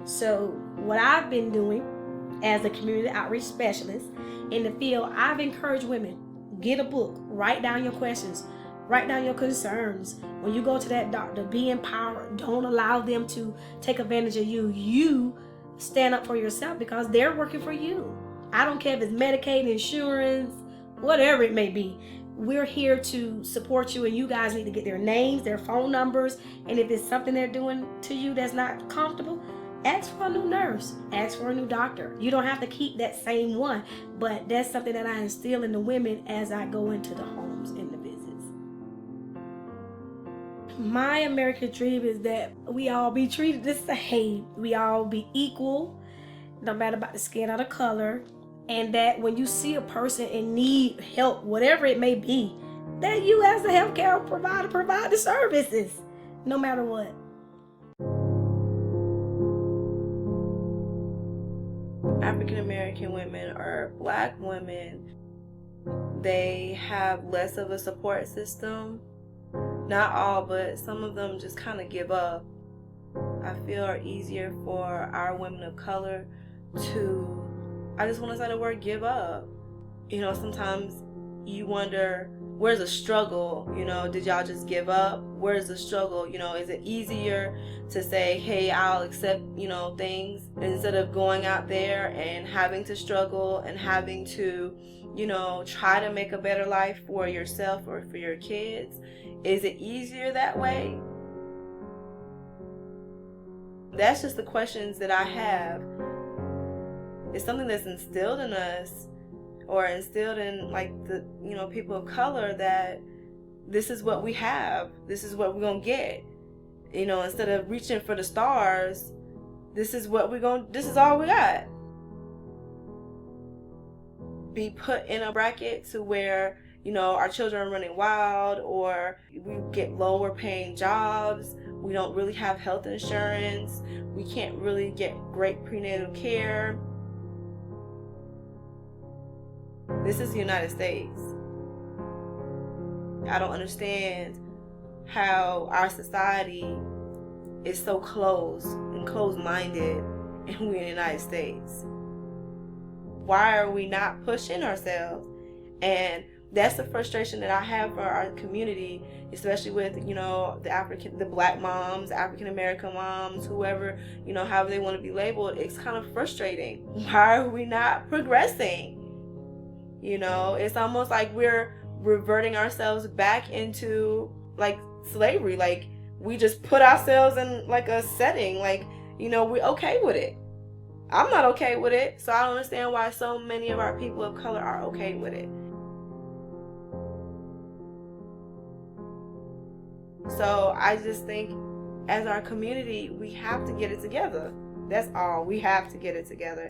So what I've been doing as a community outreach specialist in the field, I've encouraged women, get a book, write down your questions, write down your concerns. When you go to that doctor, be empowered. Don't allow them to take advantage of you. You stand up for yourself because they're working for you. I don't care if it's Medicaid, insurance, whatever it may be. We're here to support you, and you guys need to get their names, their phone numbers, and if it's something they're doing to you that's not comfortable, ask for a new nurse, ask for a new doctor. You don't have to keep that same one, but that's something that I instill in the women as I go into the homes and the visits. My American dream is that we all be treated the same. We all be equal, no matter about the skin or the color. And that when you see a person in need, help, whatever it may be, that you as a healthcare provider provide the services, no matter what. African American women or Black women, they have less of a support system. Not all, but some of them just kind of give up. I feel are easier for our women of color to, I just want to say the word give up. Sometimes you wonder, where's the struggle? Did y'all just give up? Where's the struggle? Is it easier to say, hey, I'll accept, things instead of going out there and having to struggle and having to, try to make a better life for yourself or for your kids? Is it easier that way? That's just the questions that I have. It's something that's instilled in us, or instilled in the people of color, that this is what we have, this is what we're gonna get. Instead of reaching for the stars, this is all we got. Be put in a bracket to where our children are running wild, or we get lower paying jobs, we don't really have health insurance, we can't really get great prenatal care. This is the United States. I don't understand how our society is so closed and closed-minded, and we're in the United States. Why are we not pushing ourselves? And that's the frustration that I have for our community, especially with, the Black moms, African American moms, whoever, however they want to be labeled. It's kind of frustrating. Why are we not progressing? It's almost like we're reverting ourselves back into slavery. We just put ourselves in a setting, we're okay with it. I'm not okay with it, so I don't understand why so many of our people of color are okay with it. So I just think as our community, we have to get it together. That's all. We have to get it together.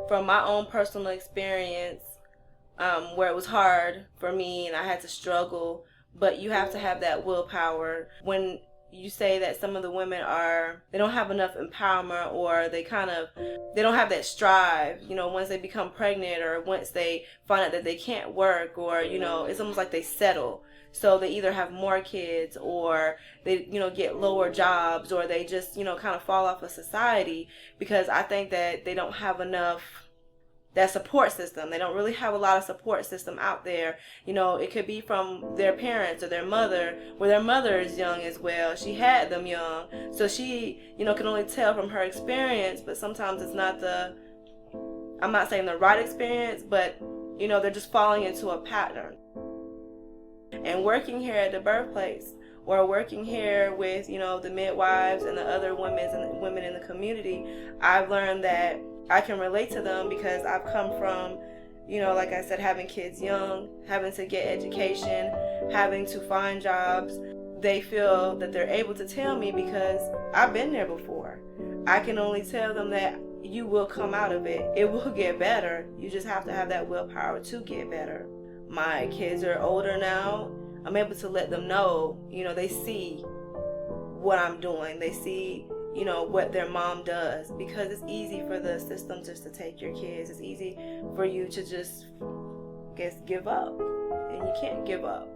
From my own personal experience, where it was hard for me and I had to struggle, but you have to have that willpower. When you say that some of the women they don't have enough empowerment, or they don't have that strive, once they become pregnant, or once they find out that they can't work, or, it's almost like they settle. So they either have more kids, or they, get lower jobs, or they just, kind of fall off of society, because I think that they don't have enough that support system. They don't really have a lot of support system out there. It could be from their parents or their mother, where their mother is young as well. She had them young. So she, can only tell from her experience, but sometimes it's not I'm not saying the right experience, but, they're just falling into a pattern. And working here at the birthplace, or working here with, the midwives and the other women in the community, I've learned that I can relate to them, because I've come from, like I said, having kids young, having to get education, having to find jobs. They feel that they're able to tell me because I've been there before. I can only tell them that you will come out of it. It will get better. You just have to have that willpower to get better. My kids are older now. I'm able to let them know, they see what I'm doing. They see, what their mom does, because it's easy for the system just to take your kids. It's easy for you to just give up, and you can't give up.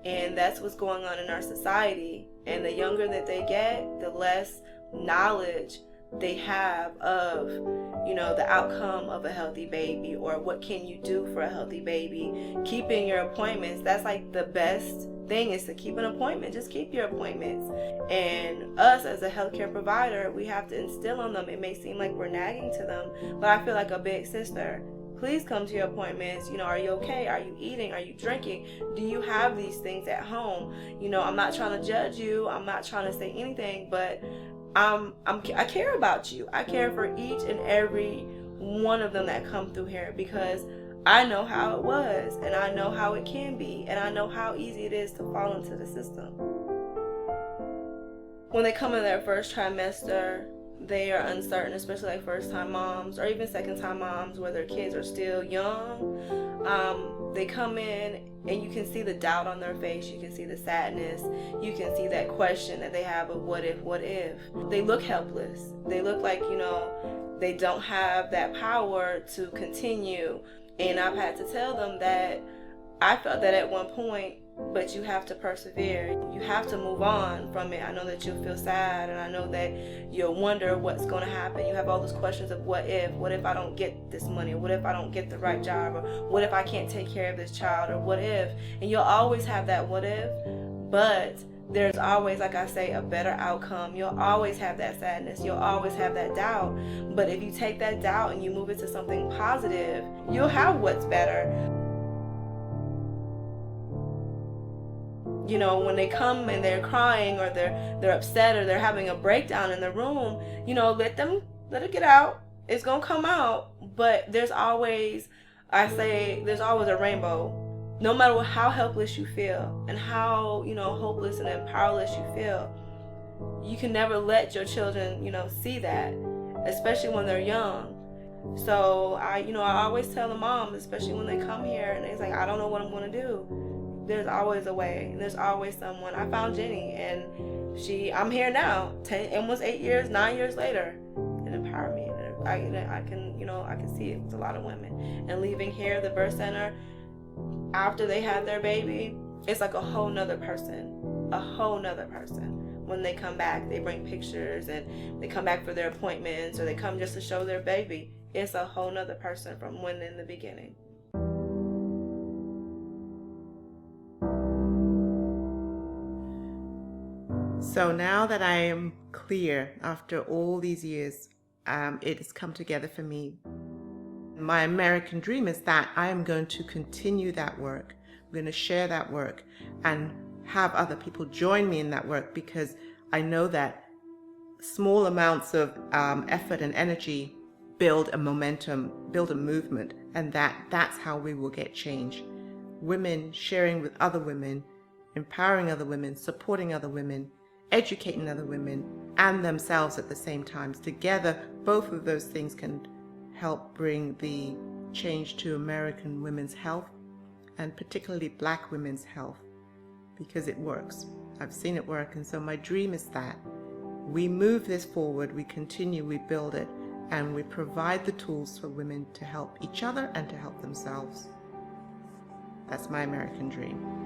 And that's what's going on in our society. And the younger that they get, the less knowledge they have of the outcome of a healthy baby, or what can you do for a healthy baby. Keeping your appointments, that's like the best thing, is to keep an appointment. Just keep your appointments. And us as a healthcare provider, we have to instill on them. It may seem like we're nagging to them, but I feel like a big sister. Please come to your appointments. Are you okay? Are you eating? Are you drinking? Do you have these things at home? I'm not trying to judge you. I'm not trying to say anything, but I care about you. I care for each and every one of them that come through here, because I know how it was, and I know how it can be, and I know how easy it is to fall into the system. When they come in their first trimester, they are uncertain, especially like first-time moms or even second-time moms where their kids are still young. They come in and you can see the doubt on their face. You can see the sadness. You can see that question that they have of what if, what if. They look helpless. They look like, they don't have that power to continue. And I've had to tell them that I felt that at one point, but you have to persevere. You have to move on from it. I know that you'll feel sad, and I know that you'll wonder what's going to happen. You have all those questions of what if I don't get this money, or what if I don't get the right job, or what if I can't take care of this child, or what if. And you'll always have that what if, but there's always, like I say, a better outcome. You'll always have that sadness. You'll always have that doubt. But if you take that doubt and you move it to something positive, you'll have what's better. When they come and they're crying, or they're upset, or they're having a breakdown in the room, let it get out. It's gonna come out. But there's always a rainbow. No matter how helpless you feel, and how hopeless and powerless you feel, you can never let your children see that, especially when they're young. So I always tell the moms, especially when they come here and it's like, I don't know what I'm gonna do. There's always a way, and there's always someone. I found Jenny, and I'm here now, 9 years later. It empowered me, and I can see it with a lot of women. And leaving here, the birth center, after they had their baby, it's like a whole nother person. When they come back, they bring pictures, and they come back for their appointments, or they come just to show their baby. It's a whole nother person from when in the beginning. So now that I am clear after all these years, it has come together for me. My American dream is that I am going to continue that work. I'm going to share that work and have other people join me in that work, because I know that small amounts of effort and energy build a momentum, build a movement, and that's how we will get change. Women sharing with other women, empowering other women, supporting other women, educating other women and themselves at the same time. Together, both of those things can help bring the change to American women's health, and particularly Black women's health, because it works. I've seen it work, and so my dream is that we move this forward, we continue, we build it, and we provide the tools for women to help each other and to help themselves. That's my American dream.